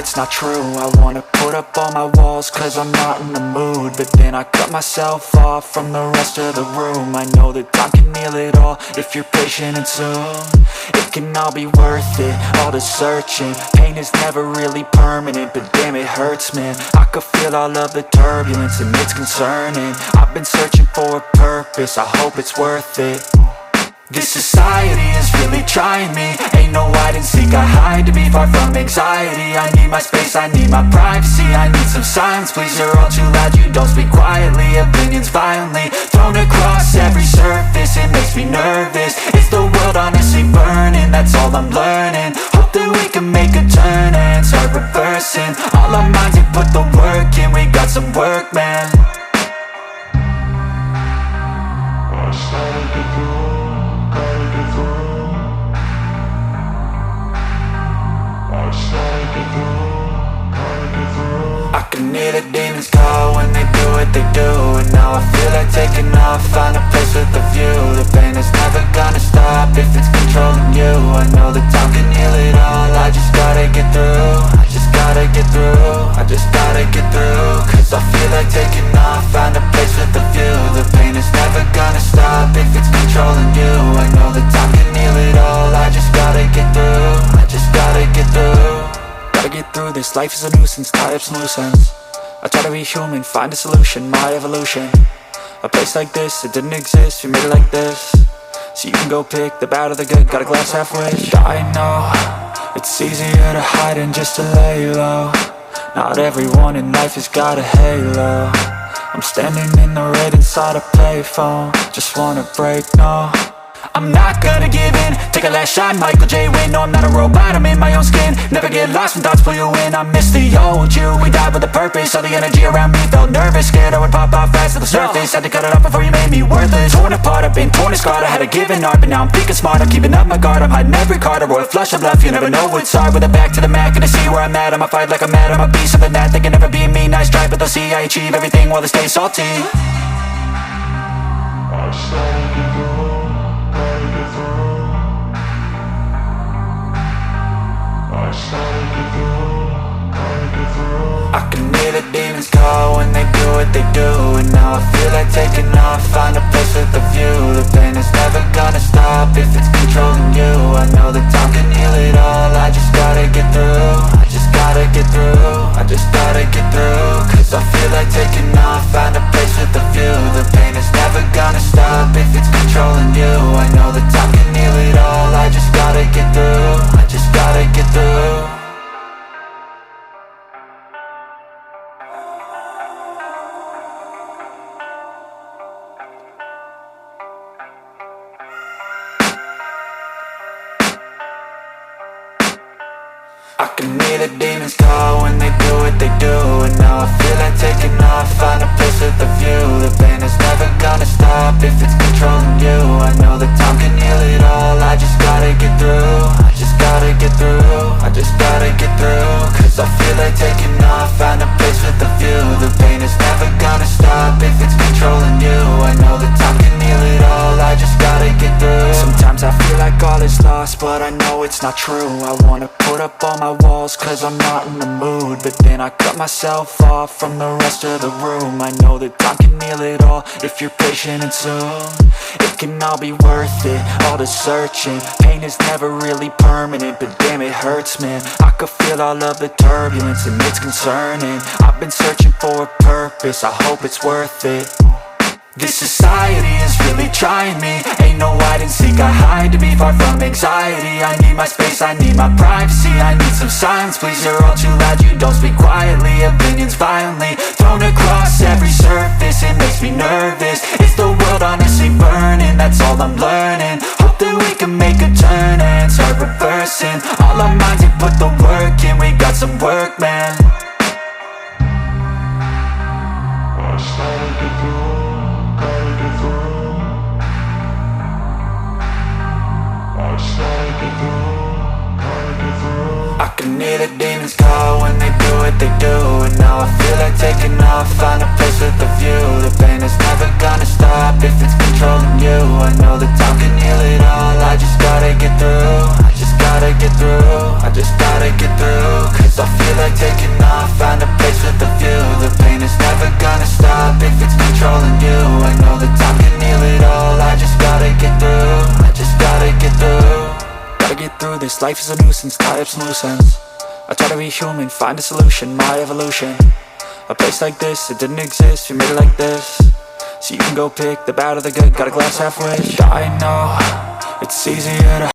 it's not true. I wanna put up all my walls cause I'm not in the mood, but then I cut myself off from the rest of the room. I know that time can heal it all if you're patient and soon it can all be worth it, all the searching. Pain is never really permanent, but damn it hurts, man. I could feel all of the turbulence and it's concerning. I've been searching for a purpose, I hope it's worth it. This society is really trying me. Ain't no hide and seek, I hide to be far from anxiety. I need my space, I need my privacy. I need some silence, please, you're all too loud. You don't speak quietly, opinions violently thrown across every surface. It makes me nervous, it's the world honestly burning. That's all I'm learning, hope that we can make a turn and start reversing all our minds and put the work in. We got some work, man. I can hear the demons call when they do what they do, and now I feel like taking off, find a place with a view. The pain is never gonna stop if it's controlling you. I know that time can heal it all, I just gotta get through. I just gotta get through, I just gotta get through. Cause I feel like taking off, find a place with a view. The pain is never gonna stop if it's controlling you. I know that time can heal it all, I just gotta get through. I just gotta get through. Gotta get through this, life is a nuisance, tie up some loose ends. I try to be human, find a solution, my evolution. A place like this, it didn't exist, we made it like this. So you can go pick the bad or the good, got a glass halfway. I know, it's easier to hide than just to lay low. Not everyone in life has got a halo. I'm standing in the red inside a payphone, just wanna break, no. I'm not gonna give in, take a last shot, Michael J. Win. No, I'm not a robot, I'm in my own skin. Never get lost when thoughts pull you in. I miss the old you, we died with a purpose. All the energy around me felt nervous, scared I would pop off fast to the surface. Had to cut it off before you made me worthless. Torn apart, I've been torn and scarred. I had a given art, but now I'm thinking smart. I'm keeping up my guard, I'm hiding every card. A royal flush of left, you never know what's hard. With a back to the mat, gonna see where I'm at. I'ma fight like I'm mad, I'ma be something that they can never be me. Nice try, but they'll see I achieve everything while they stay salty. I can hear the demons call when they do what they do, and now I feel like taking off, find a place with a view. The pain is never gonna stop if it's controlling you. I know that time can heal it all, I just gotta get through. I just gotta get through, I just gotta get through. Cause I feel like taking off, find a place with a view. The pain is never gonna stop if it's controlling you. I know that time can heal it all, I just gotta get through. I just gotta get through. I can hear the demons call when they do what they do, and now I feel like taking off, find a place with a view. The pain is never gonna stop if it's controlling you. I know that time can heal it all, I just gotta get through. I just gotta get through, I just gotta get through. Cause I feel like taking off, find a place with a view. The pain is never gonna stop if it's controlling you. I know that time can heal it all, I just gotta get through. Sometimes I feel like all is lost, but I know it's not true. I wanna put up all my walls cause I'm not in the mood, but then I cut myself off from the rest of the room. I know that time can heal it all if you're patient and soon it can all be worth it, all the searching. Pain is never really permanent, but damn it hurts, man. I could feel all of the turbulence and it's concerning. I've been searching for a purpose, I hope it's worth it. This society is really trying me. Ain't no hide and seek, I hide to be far from anxiety. I need my space, I need my privacy. I need some silence, please, you're all too loud. You don't speak quietly, opinions violently thrown across every surface. It makes me nervous, it's the world honestly burning. That's all I'm learning, hope that we can make a turn and start reversing all our minds and put the work in. We got some work, man. I can hear the demons call when they do what they do, and now I feel like taking off, find a place with a view. The pain is never gonna stop if it's controlling you. I know that time can heal it all, I just gotta get through. I just gotta get through, I just gotta get through. Cause I feel like I know that time can heal it all. I just gotta get through, I just gotta get through. Gotta get through this, life is a nuisance, tie up some loose ends. I try to be human, find a solution, my evolution. A place like this, it didn't exist, we made it like this. So you can go pick the bad or the good, got a glass half wish. I know, it's easier to